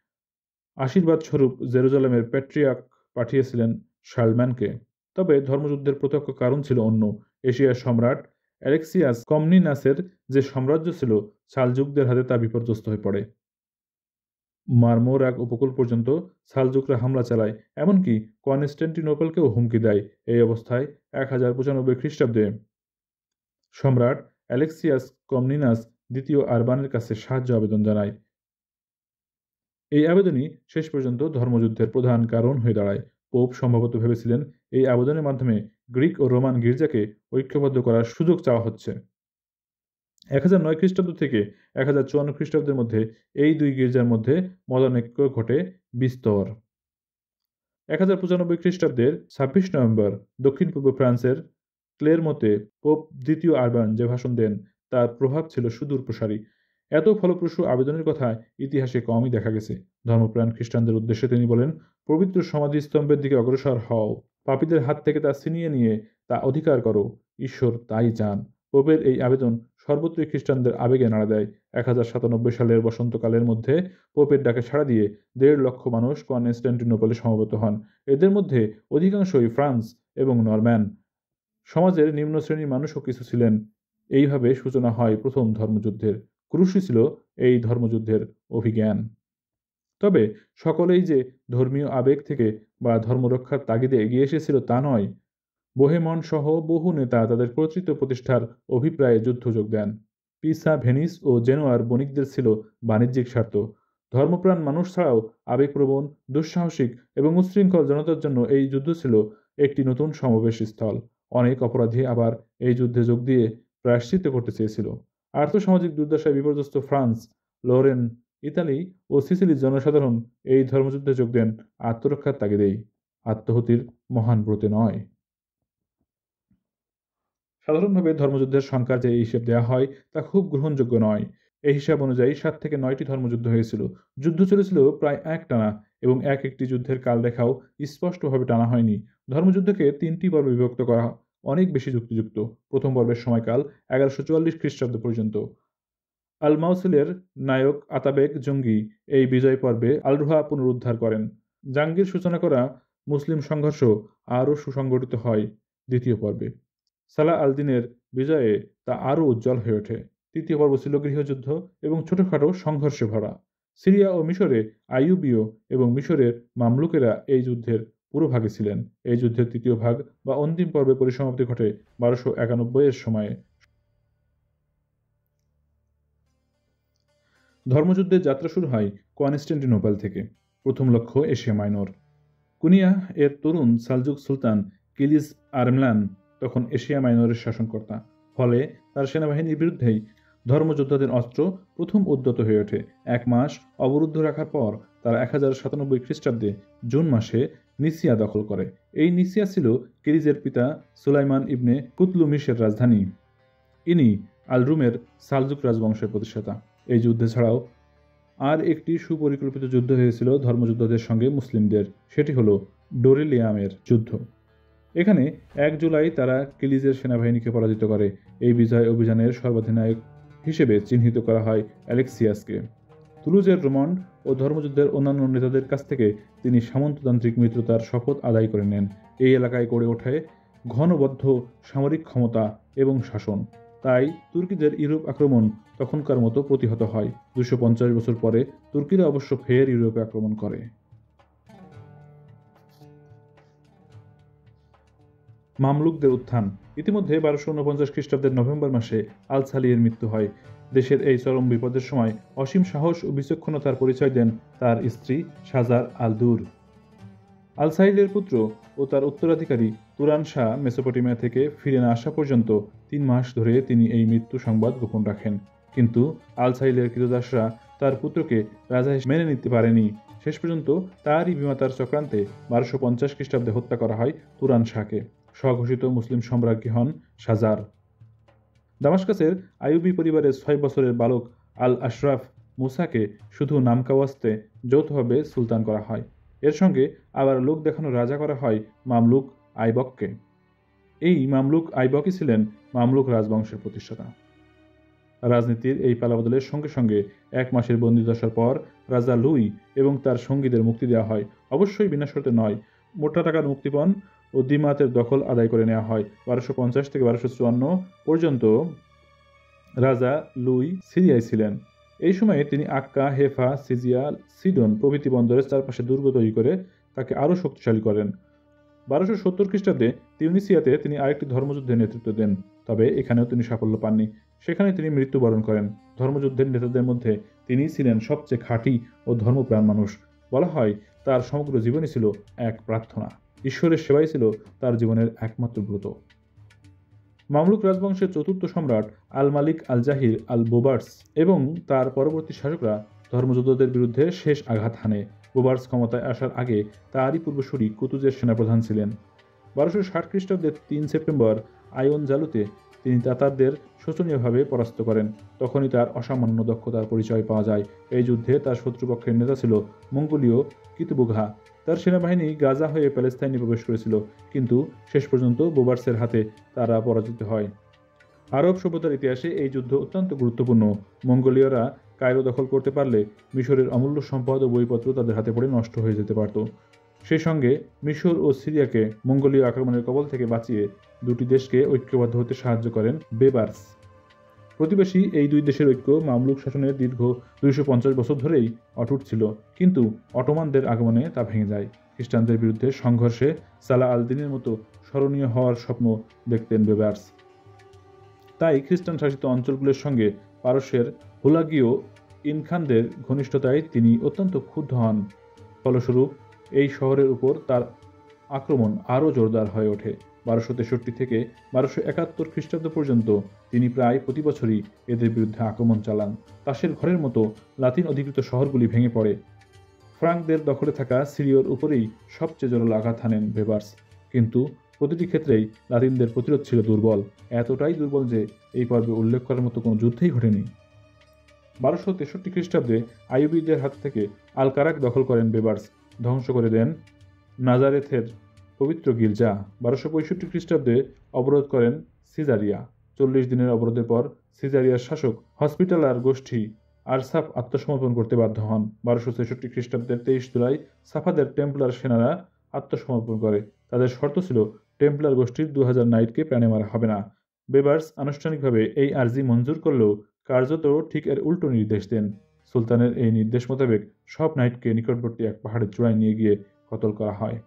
আশীর্বাদ স্বরূপ জেরুজালেমের প্যাট্রিয়ার্ক পাঠিয়েছিলেন শার্লম্যানকে। তবে ধর্মযুদ্ধের প্রত্যক্ষ কারণ ছিল অন্য। এশিয়ার সম্রাট অ্যালেক্সিয়াস কমনিনাসের যে সাম্রাজ্য ছিল, সালজুকদের হাতে তা বিপর্যস্ত হয়ে পড়ে। মারমোরাক উপকূল পর্যন্ত সালজুকরা হামলা চালায়, এমনকি কনস্টান্টিনোপলকেও হুমকি দেয়। এই অবস্থায় 1095 খ্রিস্টাব্দে সম্রাট অ্যালেক্সিয়াস কমনিনাস দ্বিতীয় আরবানের কাছে সাহায্য আবেদন জানায়। এই আবেদনই শেষ পর্যন্ত ধর্মযুদ্ধের প্রধান কারণ হয়ে দাঁড়ায়। পোপ সম্ভবত ভেবেছিলেন এই আবেদনের মাধ্যমে গ্রিক ও রোমান গির্জাকে ঐক্যবদ্ধ করার সুযোগ চাওয়া হচ্ছে। 1009 খ্রিস্টাব্দ থেকে 1054 খ্রিস্টাব্দের মধ্যে এই দুই গির্জার মধ্যে মতানৈক্য ঘটে বিস্তর। 1095 খ্রিস্টাব্দের 26 নভেম্বর দক্ষিণ পূর্ব ফ্রান্সের ক্লেরমোতে পোপ দ্বিতীয় আরবান যে ভাষণ দেন তার প্রভাব ছিল সুদূর প্রসারী। এত ফলপ্রসূ আবেদনের কথা ইতিহাসে কমই দেখা গেছে। ধর্মপ্রাণ খ্রিস্টানদের উদ্দেশ্যে তিনি বলেন, পবিত্র সমাধিস্তম্ভের দিকে অগ্রসর হও, পাপীদের হাত থেকে তা ছিনিয়ে নিয়ে তা অধিকার করো, ঈশ্বর তাই চান। পোপের এই আবেদন সর্বত্রই খ্রিস্টানদের আবেগে নাড়া দেয়। 1097 সালের বসন্তকালের মধ্যে পোপের ডাকে সাড়া দিয়ে 1.5 লক্ষ মানুষ কনস্ট্যান্টিনোপলে সমবেত হন। এদের মধ্যে অধিকাংশই ফ্রান্স এবং নরম্যান সমাজের নিম্ন শ্রেণীর মানুষও কিছু ছিলেন। এইভাবে সূচনা হয় প্রথম ধর্মযুদ্ধের। ক্রুশই ছিল এই ধর্মযুদ্ধের অভিজ্ঞান। তবে সকলেই যে ধর্মীয় আবেগ থেকে বা ধর্মরক্ষার তাগিদে এগিয়ে এসেছিল তা নয়। বোহেমন সহ বহু নেতা তাদের কর্তৃত্ব প্রতিষ্ঠার অভিপ্রায়ে যুদ্ধ যোগ দেন। পিসা, ভেনিস ও জেনোয়ার বণিকদের ছিল বাণিজ্যিক স্বার্থ। ধর্মপ্রাণ মানুষ ছাড়াও আবেগপ্রবণ, দুঃসাহসিক এবং উচ্ছৃঙ্খল জনতার জন্য এই যুদ্ধ ছিল একটি নতুন সমাবেশ স্থল। অনেক অপরাধী আবার এই যুদ্ধে যোগ দিয়ে প্রায়শ্চিত্ত করতে চেয়েছিল। আর্থসামাজিক দুর্দশায় বিপর্যস্ত ফ্রান্স, লরেন, ইতালি ও সিসিলির জনসাধারণ এই ধর্মযুদ্ধে যোগ দেন আত্মরক্ষার তাগিদেই, আত্মহতির মহান ব্রতে নয়। সাধারণভাবে ধর্মযুদ্ধের সংখ্যার যে হিসেব দেওয়া হয় তা খুব গ্রহণযোগ্য নয়। এই হিসাব অনুযায়ী 7 থেকে 9টি ধর্মযুদ্ধ হয়েছিল। যুদ্ধ চলেছিল প্রায় একটানা এবং একটি যুদ্ধের কালরেখাও স্পষ্টভাবে টানা হয়নি। ধর্মযুদ্ধকে 3টি পর্বে বিভক্ত করা অনেক বেশি যুক্তিযুক্ত। প্রথম পর্বের সময়কাল 1144 খ্রিস্টাব্দ পর্যন্ত। আল মাউসিলের নায়ক আতাবেক জঙ্গি এই বিজয় পর্বে আল-রুহা পুনরুদ্ধার করেন। জাঙ্গির সূচনা করা মুসলিম সংঘর্ষ আরও সুসংগঠিত হয় দ্বিতীয় পর্বে। সালাহ আল-দিনের বিজয়ে তা আরও উজ্জ্বল হয়ে ওঠে। তৃতীয় পর্ব ছিল গৃহযুদ্ধ এবং ছোটখাটো সংঘর্ষে ভরা। সিরিয়া ও মিশরে আইয়ুবীয় এবং মিশরের মামলুকেরা এই যুদ্ধের পুরোভাগে ছিলেন। এই যুদ্ধের তৃতীয় ভাগ বা অন্তিম পর্বে পরিসমাপ্তি ঘটে 1291 সময়ে। ধর্মযুদ্ধের যাত্রা শুরু হয় কনস্ট্যান্টিনোপল থেকে। প্রথম লক্ষ্য এশিয়া মাইনর। কুনিয়া এর তরুণ সালজুক সুলতান কিলিজ আরমলান তখন এশিয়া মাইনরের শাসনকর্তা। ফলে তার সেনাবাহিনীর বিরুদ্ধেই ধর্মযোদ্ধাদের অস্ত্র প্রথম উদ্যত হয়ে ওঠে। 1 মাস অবরুদ্ধ রাখার পর তারা 1097 খ্রিস্টাব্দে জুন মাসে নিসিয়া দখল করে। এই নিসিয়া ছিল কিলিজের পিতা সুলাইমান ইবনে কুতলুমিশের রাজধানী। ইনি আল রুমের সালজুক রাজবংশের প্রতিষ্ঠাতা। এই যুদ্ধে ছাড়াও আর একটি সুপরিকল্পিত যুদ্ধ হয়েছিল ধর্মযোদ্ধাদের সঙ্গে মুসলিমদের। সেটি হলো ডোরিলিয়ামের যুদ্ধ। এখানে 1 জুলাই তারা কিলিজের সেনাবাহিনীকে পরাজিত করে। এই বিজয় অভিযানের সর্বাধিনায়ক হিসেবে চিহ্নিত করা হয় অ্যালেক্সিয়াসকে। তুলুজের রোমন্ড ও ধর্মযুদ্ধের অন্যান্য নেতাদের কাছ থেকে তিনি সামন্ততান্ত্রিক মিত্রতার শপথ আদায় করে নেন। এই এলাকায় গড়ে ওঠে ঘনবদ্ধ সামরিক ক্ষমতা এবং শাসন। তাই তুর্কিদের ইউরোপ আক্রমণ তখনকার মতো প্রতিহত হয়। 250 বছর পরে তুর্কিরা অবশ্য ফের ইউরোপে আক্রমণ করে। মামলুকদের উত্থান। ইতিমধ্যে 1249 খ্রিস্টাব্দের নভেম্বর মাসে আল সালিহের মৃত্যু হয়। দেশের এই চরম বিপদের সময় অসীম সাহস ও বিচক্ষণতার পরিচয় দেন তার স্ত্রী শাজার আল দুর। আল সাহিলের পুত্র ও তার উত্তরাধিকারী তুরান শাহ মেসোপটেমিয়া থেকে ফিরে না আসা পর্যন্ত 3 মাস ধরে তিনি এই মৃত্যু সংবাদ গোপন রাখেন। কিন্তু আল সাহিলের কৃতদাসরা তার পুত্রকে রাজা মেনে নিতে পারেনি। শেষ পর্যন্ত তারই বিমাতার চক্রান্তে 1250 খ্রিস্টাব্দে হত্যা করা হয় তুরান শাহকে। স্বঘোষিত মুসলিম সম্রাজ্ঞী হন শাজার। দামাস্কাসের আইয়ুবী পরিবারের 6 বছরের বালক আল আশরাফ মুসাকে শুধু নামকাওয়াস্তে যৌথভাবে সুলতান করা হয়। এর সঙ্গে আবার লোক দেখানো রাজা করা হয় মামলুক আইবককে। এই মামলুক আইবকই ছিলেন মামলুক রাজবংশের প্রতিষ্ঠাতা। রাজনীতির এই পালাবদলের সঙ্গে সঙ্গে 1 মাসের বন্দিদশার পর রাজা লুই এবং তার সঙ্গীদের মুক্তি দেওয়া হয়। অবশ্যই বিনা শর্তে নয়। মোটা টাকার মুক্তিপণ ও দিমাতের দখল আদায় করে নেওয়া হয়। 1250 থেকে 1254 পর্যন্ত রাজা লুই সিরিয়ায় ছিলেন। এই সময়ে তিনি আক্কা, হেফা, সিজিয়া, সিডন প্রভৃতি বন্দরের চারপাশে দুর্গ তৈরি করে তাকে আরও শক্তিশালী করেন। 1270 খ্রিস্টাব্দে তিউনিসিয়াতে তিনি আরেকটি ধর্মযুদ্ধের নেতৃত্ব দেন। তবে এখানেও তিনি সাফল্য পাননি। সেখানে তিনি মৃত্যুবরণ করেন। ধর্মযুদ্ধের নেতাদের মধ্যে তিনি ছিলেন সবচেয়ে খাঁটি ও ধর্মপ্রাণ মানুষ। বলা হয় তার সমগ্র জীবনই ছিল এক প্রার্থনা। ঈশ্বরের সেবাই ছিল তার জীবনের একমাত্র ব্রত। মামলুক রাজবংশের চতুর্থ সম্রাট আল মালিক আল জাহির আল বোবার্স এবং তার পরবর্তী শাসকরা ধর্মযোদ্ধাদের বিরুদ্ধে শেষ আঘাত হানে। বোবার্স ক্ষমতায় আসার আগে তারই পূর্বসূরি কুতুজের সেনাপ্রধান ছিলেন। 1260 খ্রিস্টাব্দের 3 সেপ্টেম্বর আয়ন জালুতে তিনি তাতারদের শোচনীয়ভাবে পরাস্ত করেন। তখনই তার অসামান্য দক্ষতার পরিচয় পাওয়া যায়। এই যুদ্ধে তার শত্রুপক্ষের নেতা ছিল মঙ্গোলীয় কিতবুঘা। তার সেনাবাহিনী গাজা হয়ে প্যালেস্তাইনে প্রবেশ করেছিল, কিন্তু শেষ পর্যন্ত বোবার্সের হাতে তারা পরাজিত হয়। আরব সভ্যতার ইতিহাসে এই যুদ্ধ অত্যন্ত গুরুত্বপূর্ণ। মঙ্গোলীয়রা কায়রো দখল করতে পারলে মিশরের অমূল্য সম্পদ ও বইপত্র তাদের হাতে পড়ে নষ্ট হয়ে যেতে পারত। সেই সঙ্গে মিশর ও সিরিয়াকে মঙ্গোলীয় আক্রমণের কবল থেকে বাঁচিয়ে দুটি দেশকে ঐক্যবদ্ধ হতে সাহায্য করেন বেবার্স। প্রতিবেশী এই দুই দেশের ঐক্য মামলুক শাসনের দীর্ঘ 250 বছর ধরেই অটুট ছিল, কিন্তু অটোমানদের আগমনে তা ভেঙে যায়। খ্রিস্টানদের বিরুদ্ধে সংঘর্ষে সালাহ আল দিনের মতো স্মরণীয় হওয়ার স্বপ্ন দেখতেন বেবার্স। তাই খ্রিস্টান শাসিত অঞ্চলগুলোর সঙ্গে পারস্যের হুলাগীয় ইনখানদের ঘনিষ্ঠতায় তিনি অত্যন্ত ক্ষুব্ধ হন। ফলস্বরূপ এই শহরের উপর তার আক্রমণ আরও জোরদার হয়ে ওঠে। 1263 থেকে 1271 খ্রিস্টাব্দ পর্যন্ত তিনি প্রায় প্রতি বছরই এদের বিরুদ্ধে আক্রমণ চালান। তাসের ঘরের মতো লাতিন অধিকৃত শহরগুলি ভেঙে পড়ে। ফ্রাঙ্কদের দখলে থাকা সিরিয়র উপরেই সবচেয়ে জোরালো আঘাত হানেন বেবার্স, কিন্তু প্রতিটি ক্ষেত্রেই লাতিনদের প্রতিরোধ ছিল দুর্বল, এতটাই দুর্বল যে এই পর্বে উল্লেখ করার মতো কোনো যুদ্ধই ঘটেনি। 1263 খ্রিস্টাব্দে আইয়ুবীদের হাত থেকে আল কারাক দখল করেন বেবার্স, ধ্বংস করে দেন নাজারেথের পবিত্র গির্জা। 1265 খ্রিস্টাব্দে অবরোধ করেন সিজারিয়া। 40 দিনের অবরোধের পর সিজারিয়ার শাসক হসপিটালার গোষ্ঠী আরসাফ আত্মসমর্পণ করতে বাধ্য হন। 1263 খ্রিস্টাব্দের 23 জুলাই সাফাদের টেম্পলার সেনারা আত্মসমর্পণ করে। তাদের শর্ত ছিল টেম্পলার গোষ্ঠীর 2000 নাইটকে প্রাণে মারা হবে না। বেবার্স আনুষ্ঠানিকভাবে এই আর্জি মঞ্জুর করলেও কার্যত ঠিক এর উল্টো নির্দেশ দেন। সুলতানের এই নির্দেশ মোতাবেক সব নাইটকে নিকটবর্তী এক পাহাড়ের চূড়ায় নিয়ে গিয়ে কতল করা হয়।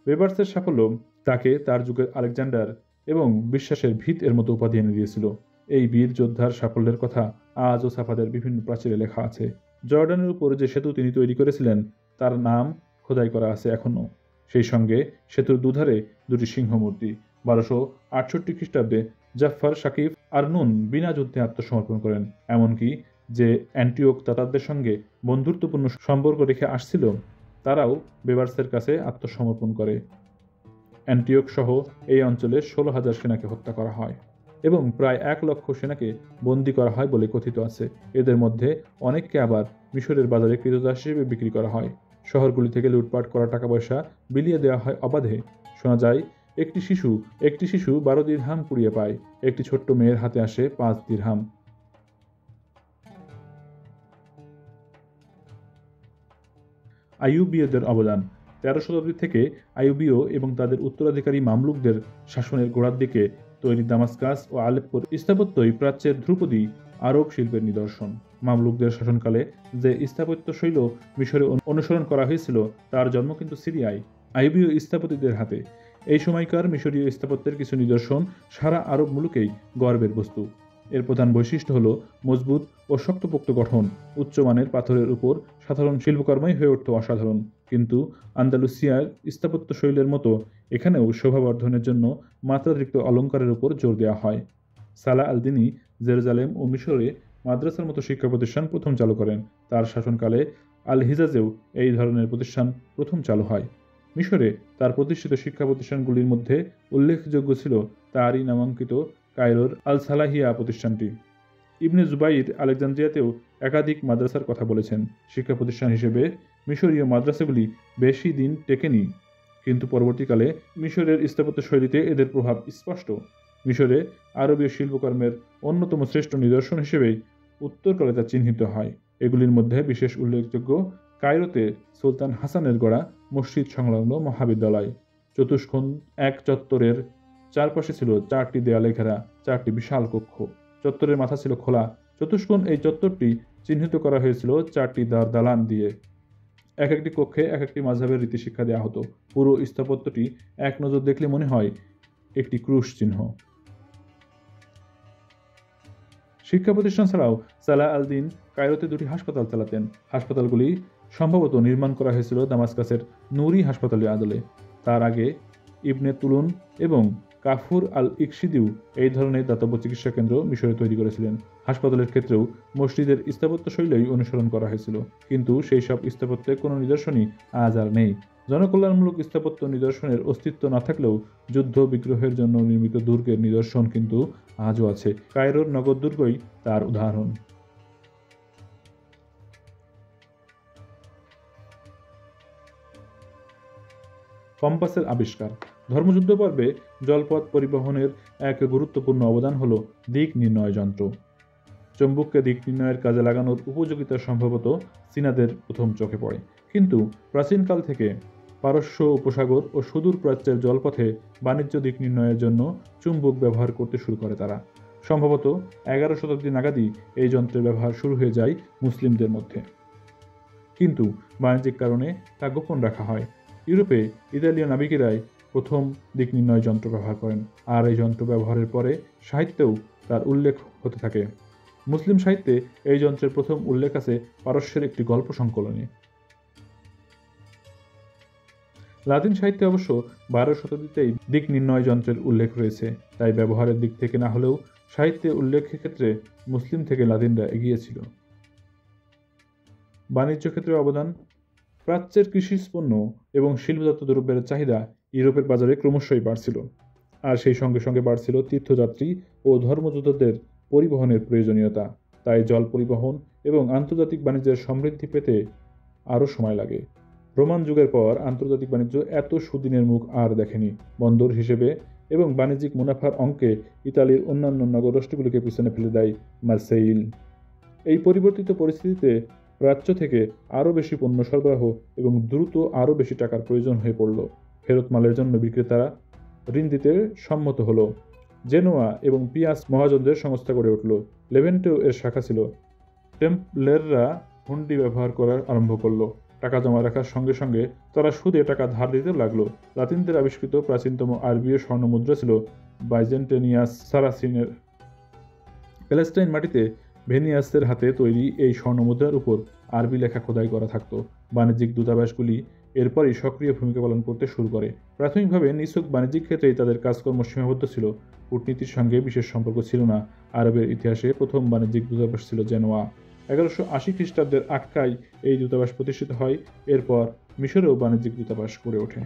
বেবার্সের সাফল্য তাকে তার যুগের আলেকজান্ডার এবং বিশ্বাসের ভিত এর মতো উপাধি এনে দিয়েছিল। এই বীর যোদ্ধার সাফল্যের কথা আজও সাফাদের বিভিন্ন প্রাচীরে লেখা আছে। জর্ডানের উপর যে সেতু তিনি তৈরি করেছিলেন তার নাম খোদাই করা আছে এখনও। সেই সঙ্গে সেতুর দুধারে দুটি সিংহ মূর্তি। 1268 খ্রিস্টাব্দে জাফফার শাকিফ আরনুন বিনা যুদ্ধে আত্মসমর্পণ করেন। এমনকি যে অ্যান্টিওক তাতারদের সঙ্গে বন্ধুত্বপূর্ণ সম্পর্ক রেখে আসছিল তারাও বেবার্সের কাছে আত্মসমর্পণ করে। অ্যান্টিওক সহ এই অঞ্চলে 16,000 সেনাকে হত্যা করা হয় এবং প্রায় 1 লক্ষ সেনাকে বন্দী করা হয় বলে কথিত আছে। এদের মধ্যে অনেককে আবার মিশরের বাজারে ক্রীতদাস হিসেবে বিক্রি করা হয়। শহরগুলি থেকে লুটপাট করা টাকা পয়সা বিলিয়ে দেওয়া হয় অবাধে। শোনা যায় একটি শিশু 12 দিরহাম কুড়িয়ে পায়। একটি ছোট্ট মেয়ের হাতে আসে 5 দিরহাম। আইয়ুবীয়দের অবদান। 13 শতাব্দী থেকে আইয়ুবীয় এবং তাদের উত্তরাধিকারী মামলুকদের শাসনের গোড়ার দিকে তৈরি দামাস্কাস ও আলেপ্পোর স্থাপত্যই প্রাচ্যের ধ্রুপদী আরব শিল্পের নিদর্শন। মামলুকদের শাসনকালে যে স্থাপত্যশৈল মিশরে অনুসরণ করা হয়েছিল তার জন্ম কিন্তু সিরিয়ায়, আইয়ুবীয় স্থপতিদের হাতে। এই সময়কার মিশরীয় স্থাপত্যের কিছু নিদর্শন সারা আরব মুলুকেই গর্বের বস্তু। এর প্রধান বৈশিষ্ট্য হল মজবুত ও শক্তপোক্ত গঠন। উচ্চমানের পাথরের উপর সাধারণ শিল্পকর্মই হয়ে উঠত অসাধারণ। কিন্তু আন্দালুসিয়ার স্থাপত্যশৈলের মতো এখানেও শোভাবর্ধনের জন্য মাত্রাতিরিক্ত অলঙ্কারের উপর জোর দেওয়া হয়। সালাহ আল দিনি জেরুজালেম ও মিশরে মাদ্রাসার মতো শিক্ষা প্রতিষ্ঠান প্রথম চালু করেন। তার শাসনকালে আল হিজাজেও এই ধরনের প্রতিষ্ঠান প্রথম চালু হয়। মিশরে তার প্রতিষ্ঠিত শিক্ষা প্রতিষ্ঠানগুলির মধ্যে উল্লেখযোগ্য ছিল তারই নামাঙ্কিত কায়রোর আল সালাহিয়া প্রতিষ্ঠানটি। ইবনে জুবাইর আলেকজান্দ্রিয়াতেও একাধিক মাদ্রাসার কথা বলেছেন। শিক্ষা প্রতিষ্ঠান হিসেবে মিশরীয় মাদ্রাসাগুলি বেশি দিন টেকেনি, কিন্তু পরবর্তীকালে মিশরের স্থাপত্যশৈলীতে এদের প্রভাব স্পষ্ট। মিশরে আরবীয় শিল্পকর্মের অন্যতম শ্রেষ্ঠ নিদর্শন হিসেবেই উত্তরকালে তা চিহ্নিত হয়। এগুলির মধ্যে বিশেষ উল্লেখযোগ্য কায়রোতে সুলতান হাসানের গড়া মসজিদ সংলগ্ন মহাবিদ্যালয়। চতুষ্কোণ এক চত্বরের চারপাশে ছিল 4টি দেয়ালে ঘেরা 4টি বিশাল কক্ষ। চত্বরের মাথা ছিল খোলা। চতুষ্কোণ এই চত্বরটি চিহ্নিত করা হয়েছিল 4টি দালান দিয়ে। এক একটি কক্ষে এক একটি মাযহাবের রীতি শিক্ষা দেওয়া হতো। পুরো স্থাপত্যটি এক নজর দেখলে মনে হয় একটি ক্রুশ চিহ্ন। শিক্ষা প্রতিষ্ঠান ছাড়াও সালাহ আল দিন কায়রোতে দুটি হাসপাতাল চালাতেন। হাসপাতালগুলি সম্ভবত নির্মাণ করা হয়েছিল দামাস্কাসের নুরি হাসপাতালের আদলে। তার আগে ইবনে তুলুন এবং কাফুর আল ইকশিদিউ এই ধরনের দাতব্য চিকিৎসা কেন্দ্র মিশরে তৈরি করেছিলেন। হাসপাতালের ক্ষেত্রেও মসজিদের স্থাপত্যশৈলী অনুসরণ করা হয়েছিল, কিন্তু সেই সব স্থাপত্যের কোনো নিদর্শনই আজ আর নেই। জনকল্যাণমূলক স্থাপত্য নিদর্শনের অস্তিত্ব না থাকলেও যুদ্ধ বিগ্রহের জন্য নির্মিত দুর্গের নিদর্শন কিন্তু আজও আছে। কায়রোর নগর দুর্গই তার উদাহরণ। কম্পাসের আবিষ্কার। ধর্মযুদ্ধ পর্বে জলপথ পরিবহনের এক গুরুত্বপূর্ণ অবদান হল দিক নির্ণয় যন্ত্র। চৌম্বককে দিক নির্ণয়ের কাজে লাগানোর উপযোগিতা সম্ভবত চীনাদের প্রথম চোখে পড়ে, কিন্তু প্রাচীনকাল থেকে পারস্য উপসাগর ও সুদূর প্রাচ্যের জলপথে বাণিজ্য দিক নির্ণয়ের জন্য চুম্বক ব্যবহার করতে শুরু করে তারা। সম্ভবত 11 শতাব্দী নাগাদই এই যন্ত্রের ব্যবহার শুরু হয়ে যায় মুসলিমদের মধ্যে, কিন্তু বাণিজ্যিক কারণে তা গোপন রাখা হয়। ইউরোপে ইতালীয় নাবিকেরাই প্রথম দিক নির্ণয় যন্ত্র ব্যবহার করেন, আর এই যন্ত্র ব্যবহারের পরে সাহিত্যেও তার উল্লেখ হতে থাকে। মুসলিম সাহিত্যে এই যন্ত্রের প্রথম উল্লেখ আছে পারস্যের একটি গল্প সংকলনে। লাতিন সাহিত্যে অবশ্য 12 শতাব্দীতেই দিক নির্ণয় যন্ত্রের উল্লেখ রয়েছে, তাই ব্যবহারের দিক থেকে না হলেও সাহিত্যে উল্লেখের ক্ষেত্রে মুসলিম থেকে লাতিনরা এগিয়ে ছিল। বাণিজ্য ক্ষেত্রে অবদান। প্রাচ্যের কৃষিপণ্য এবং শিল্পজাত দ্রব্যের চাহিদা ইউরোপের বাজারে ক্রমশই বাড়ছিল, আর সেই সঙ্গে সঙ্গে বাড়ছিল তীর্থযাত্রী ও ধর্মযোদ্ধাদের পরিবহনের প্রয়োজনীয়তা। তাই জল পরিবহন এবং আন্তর্জাতিক বাণিজ্যের সমৃদ্ধি পেতে আরও সময় লাগে। রোমান যুগের পর আন্তর্জাতিক বাণিজ্য এত সুদিনের মুখ আর দেখেনি। বন্দর হিসেবে এবং বাণিজ্যিক মুনাফার অঙ্কে ইতালির অন্যান্য নগররাষ্ট্রগুলিকে পিছনে ফেলে দেয় মার্সেইল। এই পরিবর্তিত পরিস্থিতিতে প্রাচ্য থেকে আরও বেশি পণ্য সরবরাহ এবং দ্রুত আরও বেশি টাকার প্রয়োজন হয়ে পড়ল। ফেরত মালের জন্য বিক্রেতারা ঋণ দিতে সম্মত হলো। জেনোয়া এবং পিয়াস মহাজনদের সংস্থা গড়ে উঠল। লেভেন্টেও এর শাখা ছিল। টেম্পলেররা হুন্ডি ব্যবহার করা আরম্ভ করলো। টাকা জমা রাখার সঙ্গে সঙ্গে তারা সুদে টাকা ধার দিতে লাগলো। লাতিনদের আবিষ্কৃত প্রাচীনতম আরবীয় স্বর্ণমুদ্রা ছিল বাইজেন্টেনিয়াস সারাসিনের। প্যালেস্টাইন মাটিতে ভেনিয়াসের হাতে তৈরি এই স্বর্ণমুদ্রার উপর আরবি লেখা খোদাই করা থাকত। বাণিজ্যিক দূতাবাসগুলি এরপরই সক্রিয় ভূমিকা পালন করতে শুরু করে। প্রাথমিকভাবে নিছক বাণিজ্যিক ক্ষেত্রেই তাদের কাজকর্ম সীমাবদ্ধ ছিল, কূটনীতির সঙ্গে বিশেষ সম্পর্ক ছিল না। আরবের ইতিহাসে প্রথম বাণিজ্যিক দূতাবাস ছিল জেনোয়া। 1180 খ্রিস্টাব্দের আক্কায় এই দূতাবাস প্রতিষ্ঠিত হয়। এরপর মিশরেও বাণিজ্যিক দূতাবাস গড়ে ওঠে।